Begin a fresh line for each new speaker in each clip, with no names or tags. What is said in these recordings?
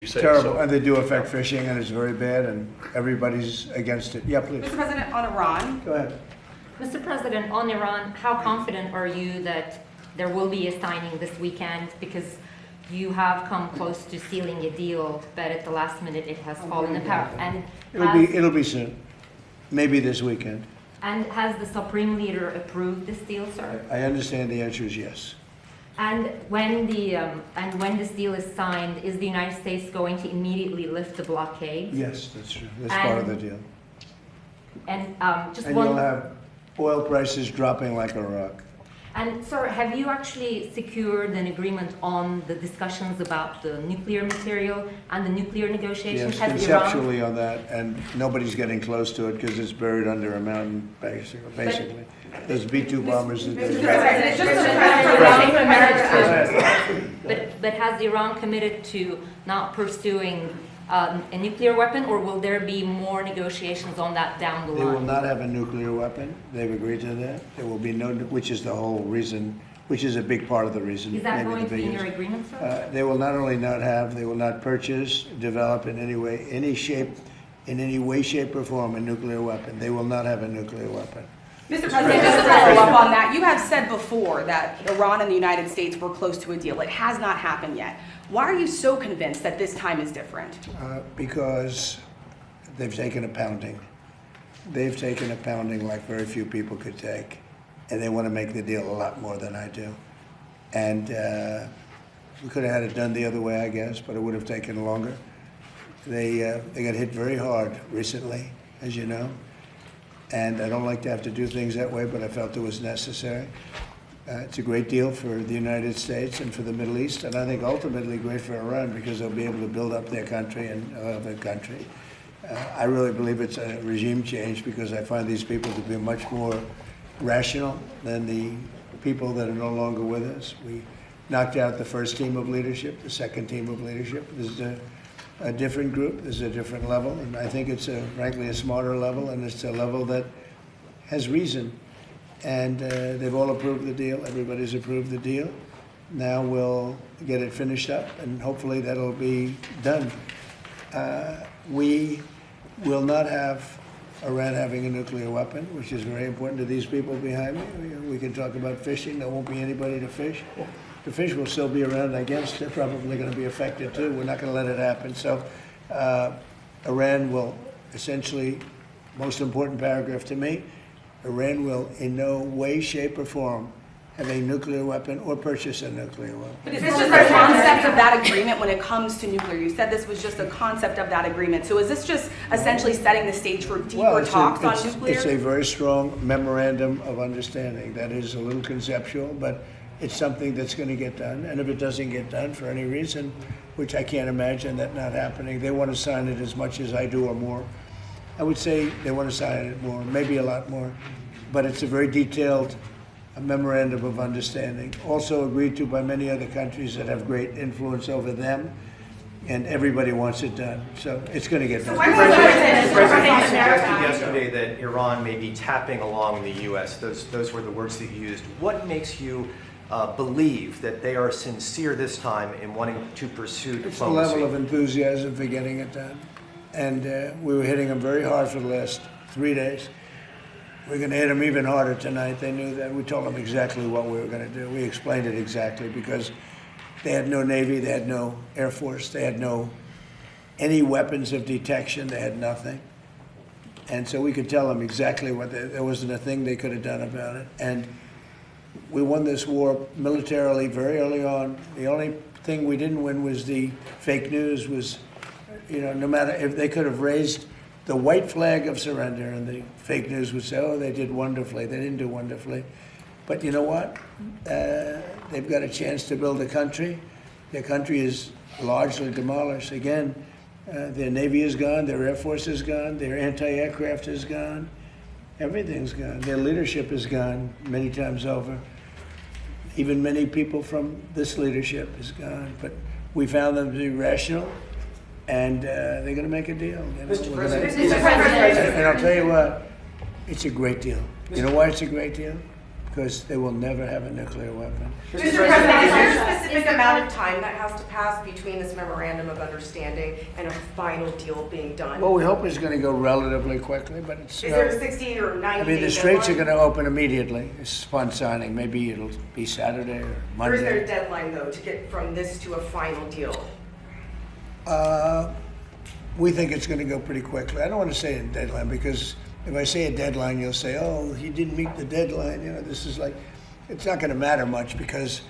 you say.
Terrible,
So,
and they do affect fishing, and it's very bad, and everybody's against it. Yeah, please.
Mr. President, on Iran,
Go ahead.
Mr. President, on Iran, how confident are you that there will be a signing this weekend? Because you have come close to sealing a deal, but at the last minute it has fallen apart. And
It'll be soon. Maybe this weekend.
and has the Supreme Leader approved this deal, sir?
I understand the answer is yes.
And when this deal is signed, is the United States going to immediately lift the blockade?
Yes, that's true. That's part of the deal.
And just
And
one.
you'll have oil prices dropping like a rock.
And sir, have you actually secured an agreement on the discussions about the nuclear material and the nuclear negotiations?
Yes,
Has
conceptually on that, and nobody's getting close to it because it's burired under a mountain, basically. There's B-2 bombers that
Mr.
did
President, just
But has Iran committed to not pursuing a nuclear weapon, or will there be more negotiations on that down the
They will
line?
not have a nuclear weapon. They've agreed to that. There will be no, which is the whole reason, which is a big part of the reason.
Is that
maybe
going
the
to be in
biggest.
your agreement, sir?
They will not only not have, they will not purchase, develop in any way, any shape, in any way, shape, or form a nuclear weapon. They will not have a nuclear weapon.
Mr. President, just to follow up on that, you have said before that Iran and the United States were close to a deal. It has not happened yet. Why are you so convinced that this time is different?
Because they've taken a pounding. They've taken a pounding like very few people could take. And they want to make the deal a lot more than I do. And we could have had it done the other way, I guess, but it would have taken longer. They got hit very hard recently, as you know. And I don't like to have to do things that way, but I felt it was necessary. It's a great deal for the United States and for the Middle East, and I think ultimately great for Iran because they'll be able to build up their country and their country. I really believe it's a regime change because I find these people to be much more rational than the people that are no longer with us. We knocked out the first team of leadership, the second team of leadership. This is a different group, this is a different level, and I think it's frankly a smarter level, and it's a level that has reason. And they've all approved the deal. Everybody's approved the deal. Now we'll get it finished up, and hopefully that'll be done. We will not have Iran having a nuclear weapon, which is very important to these people behind me. We can talk about fishing. There won't be anybody to fish. The fish will still be around, I guess. They're probably going to be affected too. We're not going to let it happen. So Iran will essentially, most important paragraph to me, Iran will in no way, shape, or form have a nuclear weapon or purchase a nuclear weapon.
But is this just a concept of that agreement when it comes to nuclear? You said this was just a concept of that agreement. So is this just essentially setting the stage for deeper talks on nuclear?
It's a very strong memorandum of understanding. That is a little conceptual, but it's something that's going to get done. And if it doesn't get done for any reason, which I can't imagine that not happening, they want to sign it as much as I do or more. I would say they want to sign it more, maybe a lot more, but it's a very detailed memorandum of understanding, also agreed to by many other countries that have great influence over them, and everybody wants it done. So it's going to get done.
The President suggested yesterday that Iran may be tapping along the U.S. Those were the words that you used. What makes you believe that they are sincere this time in wanting to pursue diplomacy?
It's the level of enthusiasm for getting it done. And we were hitting them very hard for the last 3 days. We're going to hit them even harder tonight. They knew that. We told them exactly what we were going to do. We explained it exactly because they had no Navy, they had no Air Force, they had any weapons of detection, they had nothing. And so we could tell them exactly what there wasn't a thing they could have done about it. And we won this war militarily very early on. The only thing we didn't win was the fake news was, no matter if they could have raised the white flag of surrender and the fake news would say, oh, they did wonderfully. They didn't do wonderfully. But you know what? They've got a chance to build a country. Their country is largely demolished. Again, their Navy is gone, their Air Force is gone, their anti-aircraft is gone. Everything's gone. Their leadership is gone many times over. Even many people from this leadership is gone. But we found them to be rational, and they're going to make a deal.
Mr. President.
And I'll tell you what, it's a great deal. You know why it's a great deal? because they will never have a nuclear weapon.
Mr. President, is there a specific amount of time that has to pass between this memorandum of understanding and a final deal being done?
What we hope is going to go relatively quickly, but it's.
Is there a 60 or 90
I mean, the
day
straits are
deadline?
going to open immediately. It's upon signing. Maybe it'll be Saturday or
Or is there a
Monday.
deadline, though, to get from this to a final deal?
We think it's going to go pretty quickly. I don't want to say a deadline because if I say a deadline, you'll say, "Oh, he didn't meet the deadline." You know, this is like, it's not going to matter much because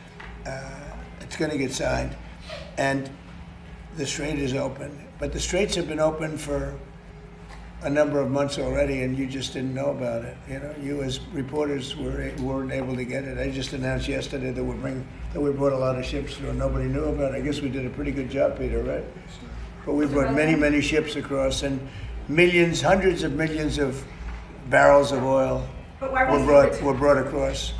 it's going to get signed, and the strait is open. But the straits have been open for a number of months already, and you just didn't know about it. You know, you as reporters weren't able to get it. I just announced yesterday that we brought a lot of ships through, and nobody knew about it. I guess we did a pretty good job, Peter, right? But we brought many ships across, and millions, hundreds of millions of barrels of oil
But why
were brought across.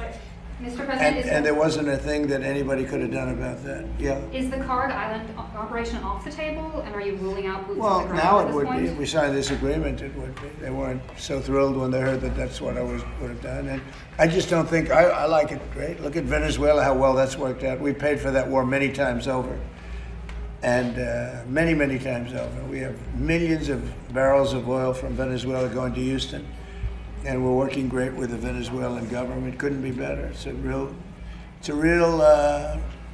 Mr. President,
And there wasn't a thing that anybody could have done about that. Yeah.
is the Card Island operation off the table, and are you ruling out boots on
Well,
the ground
now
at
it
this
would
point?
be. If we signed this agreement, it would be. They weren't so thrilled when they heard that that's what I would have done. And I just don't think, I like it great. Look at Venezuela, how well that's worked out. We paid for that war many times over. And many times over. We have millions of barrels of oil from Venezuela going to Houston. And we're working great with the Venezuelan government. Couldn't be better. It's a real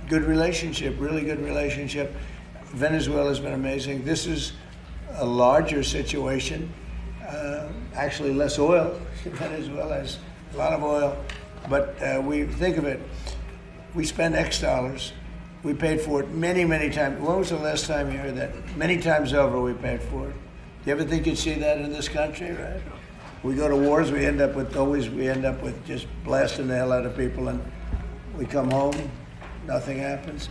good relationship, really good relationship. Venezuela's been amazing. This is a larger situation, actually less oil. Venezuela has a lot of oil, but we think of it, we spend X dollars. We paid for it many times. When was the last time you heard that? Many times over we paid for it. You ever think you'd see that in this country, right? We go to wars, we end up with just blasting the hell out of people, and we come home, nothing happens.